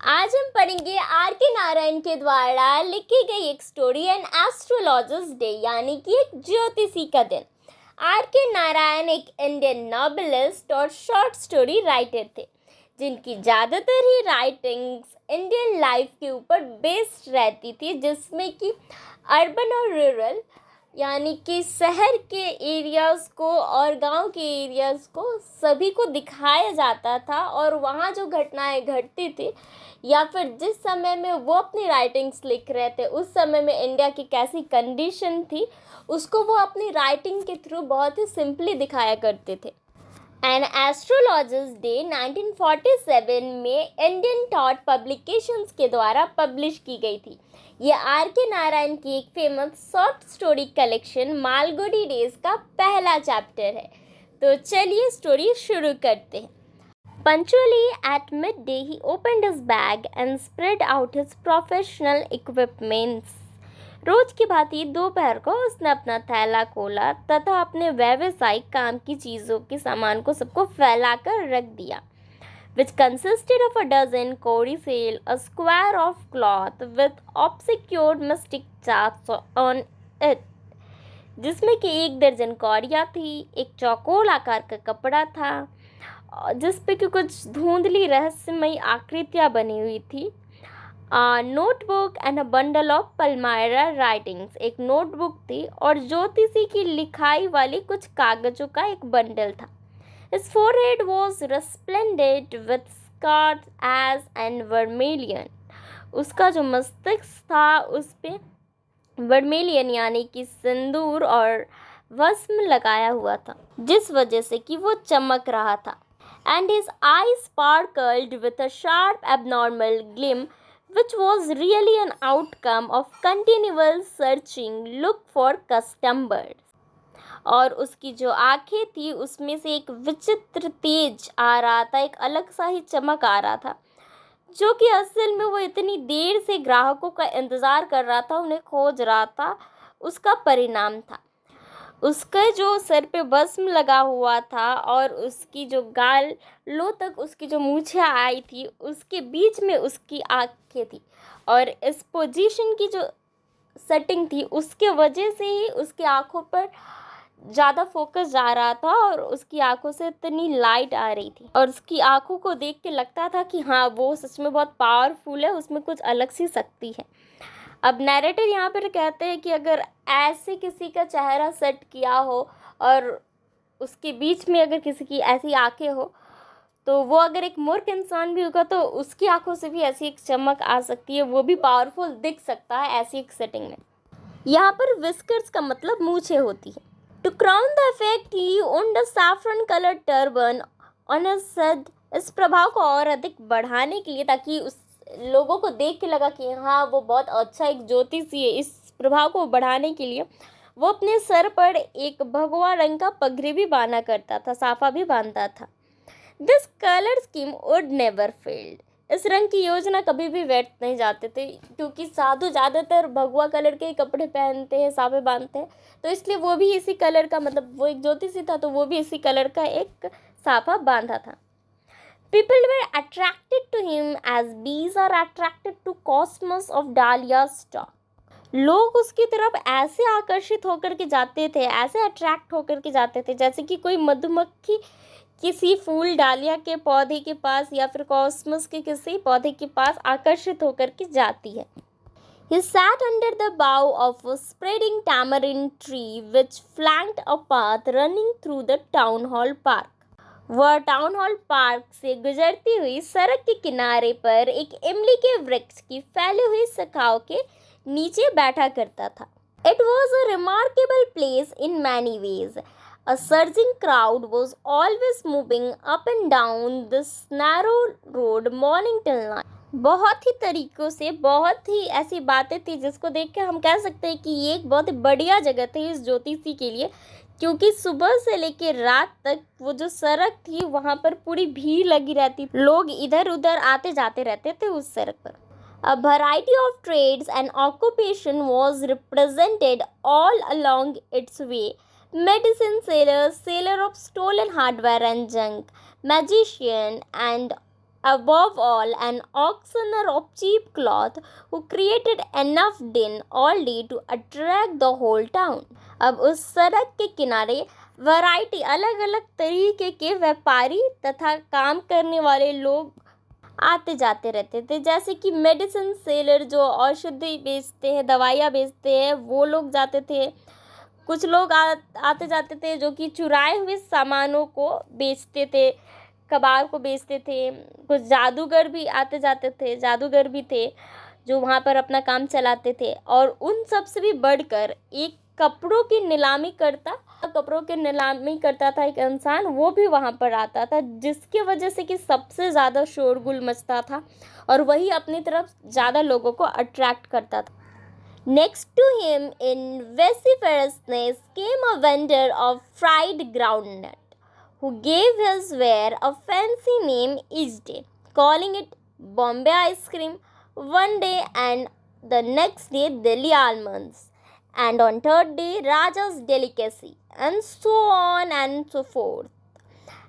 आज हम पढ़ेंगे आर के नारायण के द्वारा लिखी गई एक स्टोरी एन एस्ट्रोलॉजर्स डे, यानी कि एक ज्योतिषी का दिन। आर के नारायण एक इंडियन नॉवेलिस्ट और शॉर्ट स्टोरी राइटर थे, जिनकी ज़्यादातर ही राइटिंग्स इंडियन लाइफ के ऊपर बेस्ड रहती थी, जिसमें कि अर्बन और रूरल यानी कि शहर के एरियाज़ को और गांव के एरियाज़ को सभी को दिखाया जाता था, और वहाँ जो घटनाएं घटती थी या फिर जिस समय में वो अपनी राइटिंग्स लिख रहे थे उस समय में इंडिया की कैसी कंडीशन थी, उसको वो अपनी राइटिंग के थ्रू बहुत ही सिंपली दिखाया करते थे। एन एस्ट्रोलॉजर्स डे 1947 में इंडियन थॉट पब्लिकेशंस के द्वारा पब्लिश की गई थी। ये आर के नारायण की एक famous short story collection Malgudi days का पहला चैप्टर है। तो चलिए स्टोरी शुरू करते हैं। Punctually at midday, he opened his bag and spread out his professional equipments. रोज की भांति दोपहर को उसने अपना थैला खोला तथा अपने व्यावसायिक काम की चीज़ों के सामान को सबको फैलाकर रख दिया, which consisted of a dozen cowrie sail, a square of cloth with obscured mystic charts on it, जिसमें कि 1 दर्जन कौड़ियाँ थी, एक चौकोर आकार का कपड़ा था जिस पे कि कुछ धुंधली रहस्यमयी आकृतियाँ बनी हुई थी। Notebook and a bundle of Palmyra writings, एक नोटबुक थी और ज्योतिषी की लिखाई वाली कुछ कागजों का एक बंडल था। His forehead was resplendent with scars as and vermilion, उसका जो मस्तिष्क था उस पे वर्मेलियन यानी कि सिंदूर और भस्म लगाया हुआ था, जिस वजह से कि वो चमक रहा था। And his eyes sparkled with a sharp abnormal gleam, which was really an outcome of continual searching look for customers. और उसकी जो आंखें थी उसमें से एक विचित्र तेज आ रहा था, एक अलग सा ही चमक आ रहा था, जो कि असल में वो इतनी देर से ग्राहकों का इंतज़ार कर रहा था, उन्हें खोज रहा था, उसका परिणाम था। उसके जो सर पे भस्म लगा हुआ था और उसकी जो गालों तक उसकी जो मूछें आई थी उसके बीच में उसकी आँखें थी, और इस पोजीशन की जो सेटिंग थी उसके वजह से ही उसकी आँखों पर ज़्यादा फोकस जा रहा था और उसकी आँखों से इतनी लाइट आ रही थी, और उसकी आँखों को देख के लगता था कि हाँ वो सच में बहुत पावरफुल है, उसमें कुछ अलग सी शक्ति है। अब नैरेटर यहाँ पर कहते हैं कि अगर ऐसे किसी का चेहरा सेट किया हो और उसके बीच में अगर किसी की ऐसी आंखें हो, तो वो अगर एक मूर्ख इंसान भी होगा तो उसकी आंखों से भी ऐसी एक चमक आ सकती है, वो भी पावरफुल दिख सकता है ऐसी एक सेटिंग में। यहाँ पर विस्कर्स का मतलब मूछें होती है। To crown the effect he owned a saffron coloured turban on his head, इस प्रभाव को और अधिक बढ़ाने के लिए, ताकि उस लोगों को देख के लगा कि हाँ वो बहुत अच्छा एक ज्योतिषी है, इस प्रभाव को बढ़ाने के लिए वो अपने सर पर एक भगवा रंग का पगड़ी भी बांधा करता था, साफा भी बांधता था। This colour scheme would never failed, इस रंग की योजना कभी भी व्यर्थ नहीं जाते थे, क्योंकि साधु ज़्यादातर भगवा कलर के कपड़े पहनते हैं, साफे बांधते हैं, तो इसलिए वो भी इसी कलर का, मतलब वो एक ज्योतिषी था तो वो भी इसी कलर का एक साफा बांधा था। People were attracted to him as bees are attracted to cosmos of Dahlia's stalk. लोग उसकी तरफ ऐसे आकर्षित होकर के जाते थे, ऐसे अट्रैक्ट होकर के जाते थे, जैसे कि कोई मधुमक्खी किसी फूल डालिया के पौधे के पास या फिर कॉस्मस के किसी पौधे के पास आकर्षित होकर के जाती है। He sat under the bough of a spreading tamarind tree which flanked a path running through the town hall park. वह टाउन हॉल पार्क से गुजरती हुई सड़क के किनारे पर एक इमली के वृक्ष की फैली हुई शाखाओं के नीचे बैठा करता था। It was a remarkable place in many ways. A surging crowd was always moving up and down this narrow road morning till night. बहुत ही तरीक़ों से बहुत ही ऐसी बातें थी जिसको देख के हम कह सकते हैं कि ये एक बहुत ही बढ़िया जगह थी इस ज्योतिषी के लिए, क्योंकि सुबह से लेकर रात तक वो जो सड़क थी वहाँ पर पूरी भीड़ लगी रहती, लोग इधर उधर आते जाते रहते थे उस सड़क पर। A variety of trades and occupation was represented all along its way. Medicine seller, seller of stolen hardware and junk, magician and Above all, an auctioneer of cheap cloth who created enough din all day to attract the whole town. अब उस सड़क के किनारे variety अलग अलग तरीके के व्यापारी तथा काम करने वाले लोग आते जाते रहते थे, जैसे कि मेडिसिन सेलर जो औषधि बेचते हैं, दवाइयाँ बेचते हैं, वो लोग जाते थे। कुछ लोग आते जाते थे जो कि चुराए हुए सामानों को बेचते थे, कबाड़ को बेचते थे। कुछ जादूगर भी आते जाते थे, जादूगर भी थे जो वहाँ पर अपना काम चलाते थे। और उन सब से भी बढ़कर एक कपड़ों की नीलामी करता था एक इंसान, वो भी वहाँ पर आता था, जिसकी वजह से कि सबसे ज़्यादा शोरगुल मचता था और वही अपनी तरफ ज़्यादा लोगों को अट्रैक्ट करता था। Next to him in vociferousness came a vendor of fried groundnut, who gave his ware a fancy name each day, calling it Bombay ice cream one day and the next day Delhi almonds, and on third day Raja's delicacy, and so on and so forth,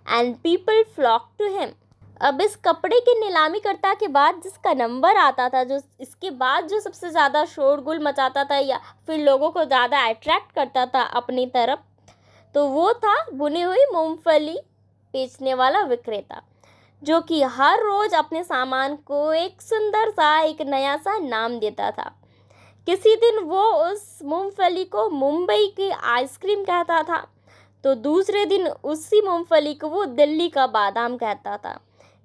and people flocked to him. अब इस कपड़े के नीलामी करता के बाद जिसका number आता था, जो इसके बाद जो सबसे ज़्यादा शोरगुल मचाता था या फिर लोगों को ज़्यादा अट्रैक्ट करता था अपनी तरफ, तो वो था भुनी हुई मूंगफली बेचने वाला विक्रेता, जो कि हर रोज़ अपने सामान को एक सुंदर सा, एक नया सा नाम देता था। किसी दिन वो उस मूंगफली को मुंबई की आइसक्रीम कहता था, तो दूसरे दिन उसी मूंगफली को वो दिल्ली का बादाम कहता था,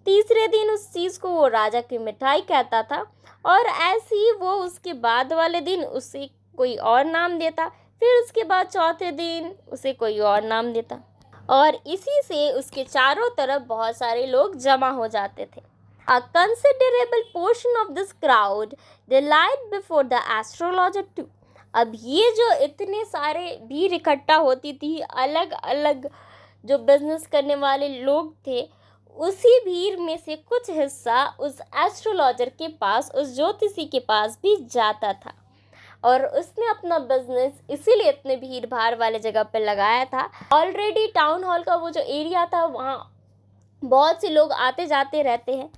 तीसरे दिन उस चीज़ को वो राजा की मिठाई कहता था, और ऐसे ही वो उसके बाद वाले दिन उसे कोई और नाम देता, फिर उसके बाद चौथे दिन उसे कोई और नाम देता, और इसी से उसके चारों तरफ बहुत सारे लोग जमा हो जाते थे। A considerable portion of this crowd died before the astrologer too. अब ये जो इतने सारे भीड़ इकट्ठा होती थी, अलग अलग जो बिजनेस करने वाले लोग थे, उसी भीड़ में से कुछ हिस्सा उस एस्ट्रोलॉजर के पास, उस ज्योतिषी के पास भी जाता था, और उसने अपना बिजनेस इसीलिए इतने भीड़ भाड़ वाले जगह पर लगाया था। ऑलरेडी टाउन हॉल का वो जो एरिया था, वहाँ बहुत से लोग आते जाते रहते हैं,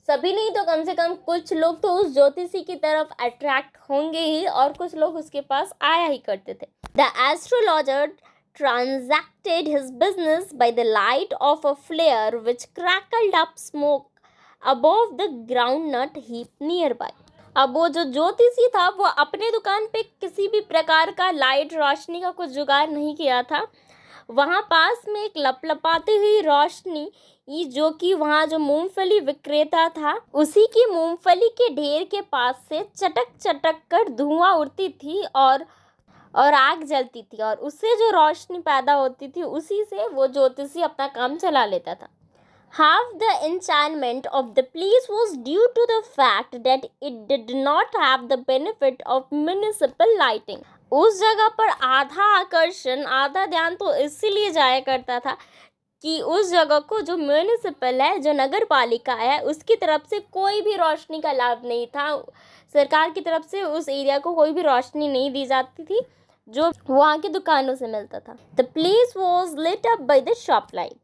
सभी नहीं तो कम से कम कुछ लोग तो उस ज्योतिषी की तरफ अट्रैक्ट होंगे ही, और कुछ लोग उसके पास आया ही करते थे। The astrologer transacted his business by the light of a flare which crackled up smoke above the groundnut heap nearby. अब वो जो ज्योतिषी था, वो अपने दुकान पे किसी भी प्रकार का लाइट रोशनी का कुछ जुगाड़ नहीं किया था। वहाँ पास में एक लपलपाती हुई रोशनी, जो कि वहाँ जो मूंगफली विक्रेता था, उसी की मूंगफली के ढेर के पास से चटक चटक कर धुआं उड़ती थी और आग जलती थी, और उससे जो रोशनी पैदा होती थी, उसी से वो ज्योतिषी अपना काम चला लेता था। Half the enchantment of the place was due to the fact that it did not have the benefit of municipal lighting. उस जगह पर आधा आकर्षण, आधा ध्यान तो इसीलिए जाया करता था कि उस जगह को जो म्यूनिसिपल है, जो नगर पालिका है, उसकी तरफ से कोई भी रोशनी का लाभ नहीं था। सरकार की तरफ से उस एरिया को कोई भी रोशनी नहीं दी जाती थी, जो वहाँ की दुकानों से मिलता था। The place was lit up by the shop lights.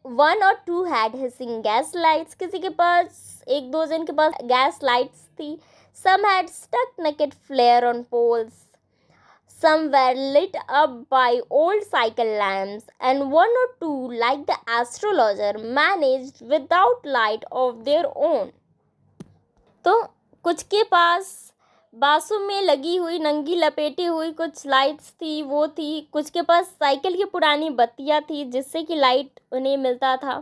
One or two had hissing gas lights. किसी के पास, एक दो जन के पास गैस लाइट्स थी। Some had stuck naked flare on poles. Some were lit up by old cycle lamps, and one or two, like the astrologer, managed without light of their own. तो कुछ के पास बासों में लगी हुई, नंगी लपेटी हुई कुछ लाइट्स थी, वो थी। कुछ के पास साइकिल की पुरानी बत्तियाँ थी, जिससे कि लाइट उन्हें मिलता था।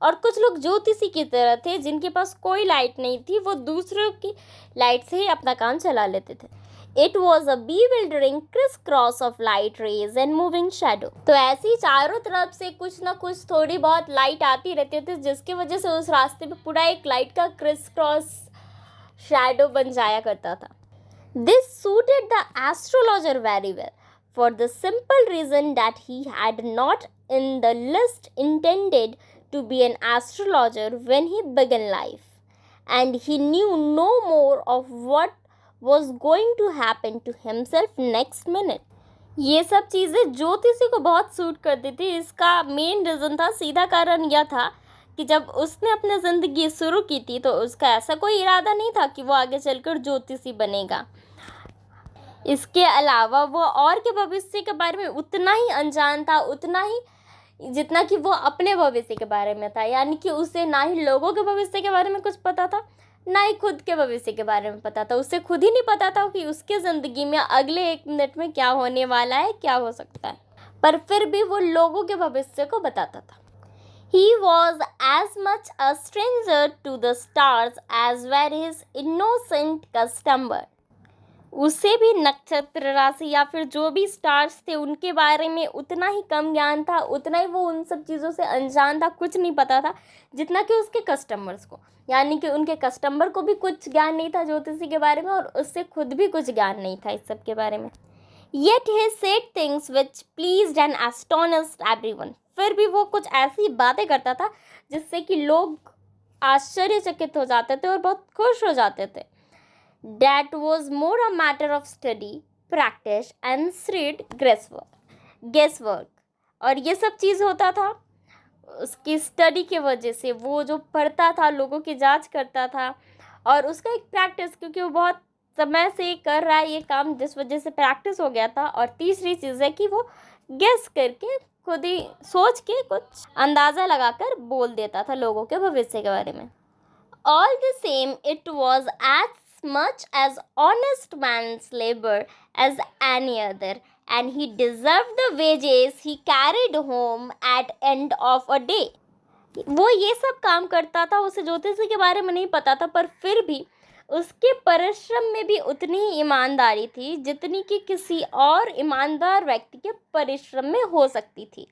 और कुछ लोग ज्योतिषी की तरह थे, जिनके पास कोई लाइट नहीं थी, वो दूसरों की लाइट से ही अपना काम चला लेते थे। It was a bewildering crisscross of light rays and moving shadow. तो ऐसी चारों तरफ से कुछ ना कुछ थोड़ी बहुत लाइट आती रहती थी, जिसकी वजह से उस रास्ते पे पूरा एक लाइट का क्रिस क्रॉस शैडो बन जाया करता था। This suited the astrologer very well, for the simple reason that he had not in the least intended to be an astrologer when he began life, and he knew no more of what was going to happen to himself next minute. ये सब चीज़ें ज्योतिषी को बहुत suit करती थी। इसका main reason था, सीधा कारण यह था कि जब उसने अपनी ज़िंदगी शुरू की थी तो उसका ऐसा कोई इरादा नहीं था कि वो आगे चलकर ज्योतिषी बनेगा। इसके अलावा वो और के भविष्य के बारे में उतना ही अनजान था, उतना ही जितना कि वो अपने भविष्य के बारे में था। यानी कि उसे ना ही लोगों के भविष्य के बारे में कुछ पता था, ना ही खुद के भविष्य के बारे में पता था। उसे खुद ही नहीं पता था कि उसके ज़िंदगी में अगले 1 मिनट में क्या होने वाला है, क्या हो सकता है, पर फिर भी वो लोगों के भविष्य को बताता था। He was as much a stranger to the stars as were his innocent customer. उसे भी नक्षत्र राशि या फिर जो भी स्टार्स थे उनके बारे में उतना ही कम ज्ञान था, उतना ही वो उन सब चीज़ों से अनजान था, कुछ नहीं पता था जितना कि उसके कस्टमर्स को। यानी कि उनके कस्टमर को भी कुछ ज्ञान नहीं था ज्योतिषी के बारे में, और उससे खुद भी कुछ ज्ञान नहीं था इस सब के बारे में। Yet he said things which pleased and astonished everyone. फिर भी वो कुछ ऐसी बातें करता था जिससे कि लोग आश्चर्यचकित हो जाते थे और बहुत खुश हो जाते थे। That was more a matter of study, practice and shrewd guesswork. और ये सब चीज़ होता था उसकी स्टडी के वजह से। वो जो पढ़ता था, लोगों की जांच करता था, और उसका एक प्रैक्टिस, क्योंकि वो बहुत समय से कर रहा है ये काम, जिस वजह से प्रैक्टिस हो गया था। और तीसरी चीज़ है कि वो गेस करके, खुद ही सोच के कुछ अंदाज़ा लगाकर बोल देता था लोगों के भविष्य के बारे में। All the same, it was as much as honest man's labor as any other, and he deserved the wages he carried home at end of a day. वो ये सब काम करता था, उसे ज्योतिषी के बारे में नहीं पता था, पर फिर भी उसके परिश्रम में भी उतनी ही ईमानदारी थी जितनी कि किसी और ईमानदार व्यक्ति के परिश्रम में हो सकती थी।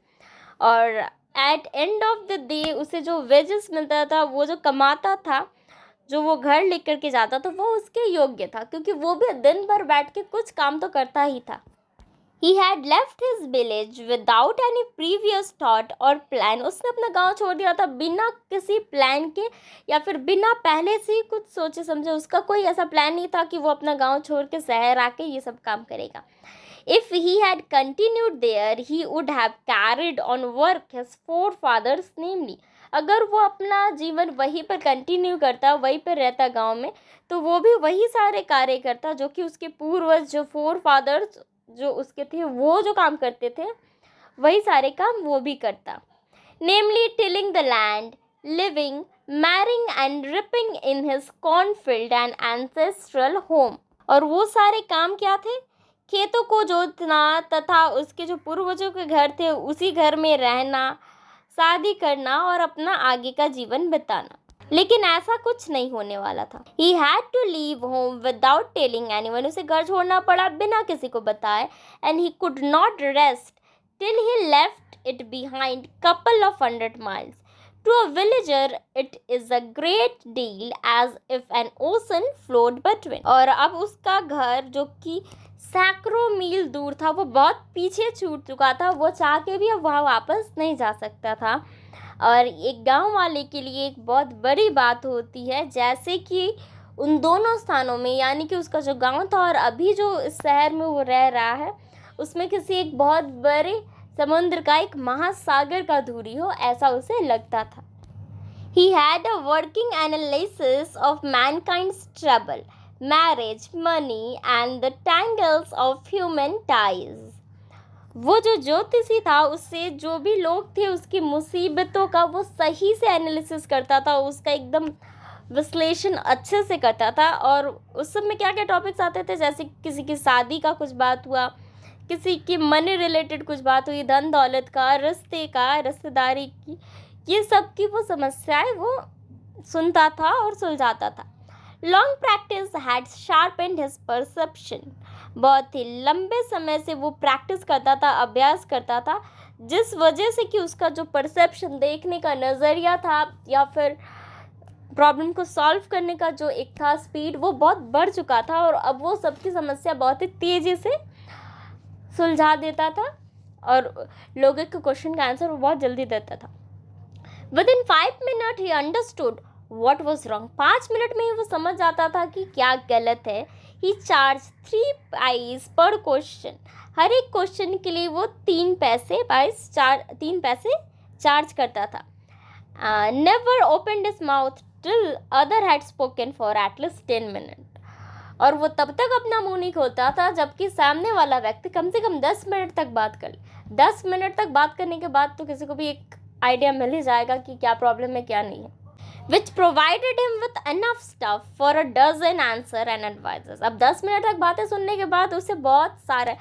और at end of the day उसे जो वेजेस मिलता था, वो जो कमाता था, जो वो घर लेकर के जाता था, वो उसके योग्य था, क्योंकि वो भी दिन भर बैठ के कुछ काम तो करता ही था। He had left his village without any previous thought or plan. उसने अपना गांव छोड़ दिया था बिना किसी प्लान के, या फिर बिना पहले से ही कुछ सोचे समझे। उसका कोई ऐसा प्लान नहीं था कि वो अपना गांव छोड़ के शहर आके ये सब काम करेगा। If he had continued there, he would have carried on work his forefathers, namely. अगर वो अपना जीवन वहीं पर कंटिन्यू करता, वहीं पर रहता गांव में, तो वो भी वही सारे कार्य करता जो कि उसके पूर्वज, जो फोरफादर्स जो उसके थे, वो जो काम करते थे, वही सारे काम वो भी करता। Namely tilling the land, living, marrying and reaping in his cornfield and ancestral home. और वो सारे काम क्या थे? खेतों को जोतना तथा उसके जो पूर्वजों के घर थे उसी घर में रहना, शादी करना और अपना आगे का जीवन बिताना। लेकिन ऐसा कुछ नहीं होने वाला था। He had to leave home without telling anyone. उसे घर छोड़ना पड़ा बिना किसी को बताए। And he could not rest till he left it behind couple of 100 miles. To a villager, it is a great deal, as if an ocean flowed between. और अब उसका घर जो कि सैकड़ों मील दूर था, वो बहुत पीछे छूट चुका था। वो चाह के भी अब वहाँ वापस नहीं जा सकता था। और एक गांव वाले के लिए एक बहुत बड़ी बात होती है, जैसे कि उन दोनों स्थानों में, यानी कि उसका जो गांव था और अभी जो इस शहर में वो रह रहा है, उसमें किसी एक बहुत बड़े समुद्र का, एक महासागर का धूरी हो, ऐसा उसे लगता था। He had a working analysis of mankind's trouble, marriage, money and the tangles of human ties. वो जो ज्योतिषी था, उससे जो भी लोग थे उसकी मुसीबतों का वो सही से एनालिसिस करता था, उसका एकदम विश्लेषण अच्छे से करता था। और उस सब में क्या क्या टॉपिक्स आते थे, जैसे किसी की शादी का कुछ बात हुआ, किसी की मनी रिलेटेड कुछ बात हुई, धन दौलत का, रिश्ते का, रिश्तेदारी की, ये सब की वो समस्याएं वो सुनता था और सुलझाता था। Long practice had sharpened his perception. बहुत ही लंबे समय से वो प्रैक्टिस करता था, अभ्यास करता था, जिस वजह से कि उसका जो परसेप्शन, देखने का नज़रिया था, या फिर प्रॉब्लम को सॉल्व करने का जो एक था स्पीड, वो बहुत बढ़ चुका था। और अब वो सबकी समस्या बहुत ही तेज़ी से सुलझा देता था और लोगों के क्वेश्चन का आंसर वो बहुत जल्दी देता था। Within 5 minutes he understood what was wrong. 5 minute में ही वो समझ जाता था कि क्या गलत है। He charged 3 paise per question. हर एक क्वेश्चन के लिए वो 3 पैसे चार्ज करता था। never opened his mouth till other had spoken for at least 10 minutes. और वो तब तक अपना मुंह नहीं खोलता था जबकि सामने वाला व्यक्ति कम से कम 10 मिनट तक बात कर ले। 10 मिनट तक बात करने के बाद तो किसी को भी एक आइडिया मिल ही जाएगा कि क्या प्रॉब्लम है क्या नहीं है। Which provided him with enough stuff for a dozen answer and advices. अब 10 मिनट तक बातें सुनने के बाद उसे बहुत सारे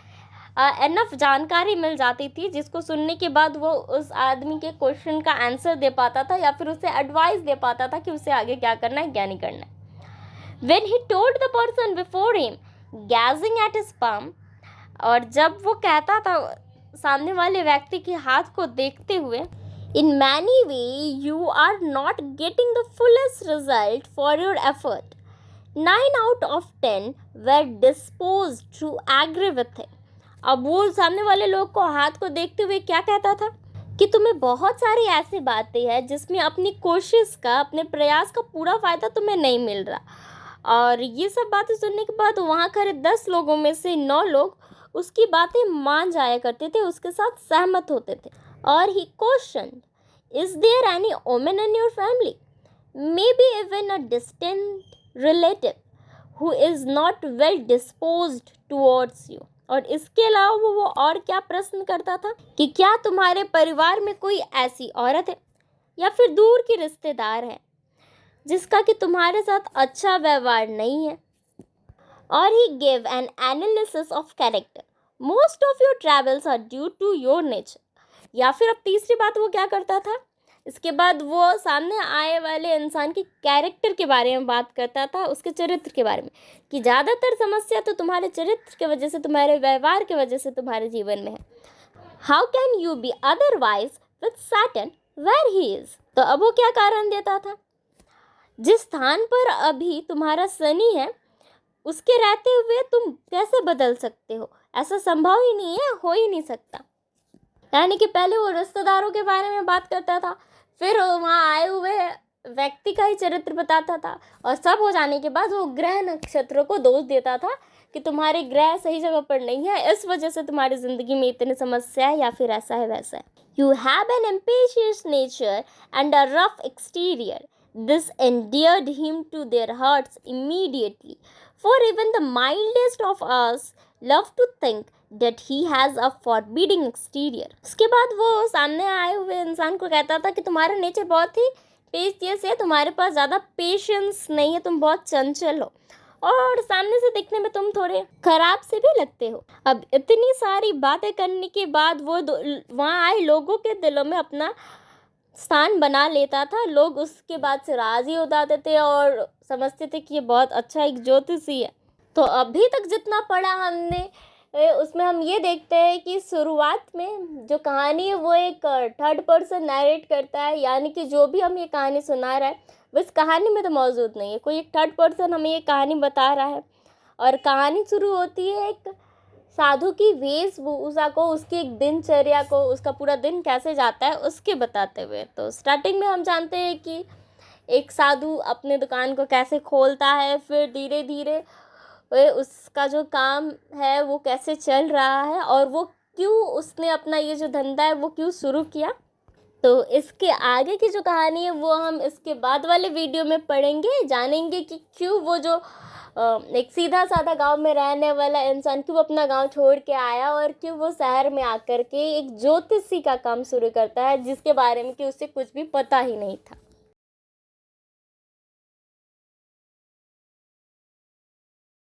एनफ जानकारी मिल जाती थी जिसको सुनने के बाद वो उस आदमी के क्वेश्चन का आंसर दे पाता था या फिर उसे एडवाइस दे पाता था कि उसे आगे क्या करना है क्या नहीं करना है। When he told the person before him, gazing at his palm, और जब वो कहता था सामने वाले व्यक्ति के हाथ को देखते हुए, in many ways you are not getting the fullest result for your effort. 9 out of 10 were disposed to agree with him. अब वो सामने वाले लोग को हाथ को देखते हुए क्या कहता था कि तुम्हें बहुत सारी ऐसी बातें हैं जिसमें अपनी कोशिश का अपने प्रयास का पूरा फ़ायदा तुम्हें नहीं मिल रहा। और ये सब बातें सुनने के बाद वहाँ खड़े 10 लोगों में से 9 लोग उसकी बातें मान जाया करते थे, उसके साथ सहमत होते थे। और he question, is there any woman in your family, may be even a distant relative who is not well disposed towards you. और इसके अलावा वो और क्या प्रश्न करता था कि क्या तुम्हारे परिवार में कोई ऐसी औरत है या फिर दूर की रिश्तेदार है जिसका कि तुम्हारे साथ अच्छा व्यवहार नहीं है। और he give an analysis of character, most of your travels are due to your nature. या फिर अब तीसरी बात वो क्या करता था, इसके बाद वो सामने आए वाले इंसान की कैरेक्टर के बारे में बात करता था, उसके चरित्र के बारे में, कि ज़्यादातर समस्या तो तुम्हारे चरित्र की वजह से, तुम्हारे व्यवहार की वजह से तुम्हारे जीवन में है। How can you be otherwise with Saturn where he is. तो अब वो क्या कारण देता था, जिस स्थान पर अभी तुम्हारा शनि है उसके रहते हुए तुम कैसे बदल सकते हो, ऐसा संभव ही नहीं है, हो ही नहीं सकता। यानी कि पहले वो रिश्तेदारों के बारे में बात करता था, फिर वहाँ आए हुए व्यक्ति का ही चरित्र बताता था, और सब हो जाने के बाद वो ग्रह नक्षत्रों को दोष देता था कि तुम्हारे ग्रह सही जगह पर नहीं है, इस वजह से तुम्हारी ज़िंदगी में इतनी समस्या है या फिर ऐसा है वैसा है। You have an impetuous nature and a rough exterior. This endeared him to their hearts immediately, for even the mildest of us love to think that he has a forbidding exterior. उसके बाद वो सामने आए हुए इंसान को कहता था कि तुम्हारा नेचर बहुत ही पेशियस है, तुम्हारे पास ज़्यादा पेशेंस नहीं है, तुम बहुत चंचल हो और सामने से दिखने में तुम थोड़े खराब से भी लगते हो। अब इतनी सारी बातें करने के बाद वो वहाँ आए लोगों के दिलों में अपना स्थान बना लेता था। लोग उसके बाद से राज़ी हो जाते थे और समझते थे कि ये बहुत अच्छा एक ज्योतिषी है। तो अभी तक जितना पढ़ा हमने उसमें हम ये देखते हैं कि शुरुआत में जो कहानी है वो एक थर्ड पर्सन नरेट करता है, यानी कि जो भी हम ये कहानी सुना रहा है वो इस कहानी में तो मौजूद नहीं है, कोई एक थर्ड पर्सन हमें ये कहानी बता रहा है। और कहानी शुरू होती है एक साधु की वेशभूषा को, उसकी एक दिनचर्या को, उसका पूरा दिन कैसे जाता है उसके बताते हुए। तो स्टार्टिंग में हम जानते हैं कि एक साधु अपने दुकान को कैसे खोलता है, फिर धीरे धीरे उसका जो काम है वो कैसे चल रहा है और वो क्यों उसने अपना ये जो धंधा है वो क्यों शुरू किया। तो इसके आगे की जो कहानी है वो हम इसके बाद वाले वीडियो में पढ़ेंगे, जानेंगे कि क्यों वो जो एक सीधा साधा गांव में रहने वाला इंसान क्यों अपना गांव छोड़ के आया और क्यों वो शहर में आकर के एक ज्योतिषी का काम शुरू करता है जिसके बारे में कि उसे कुछ भी पता ही नहीं था।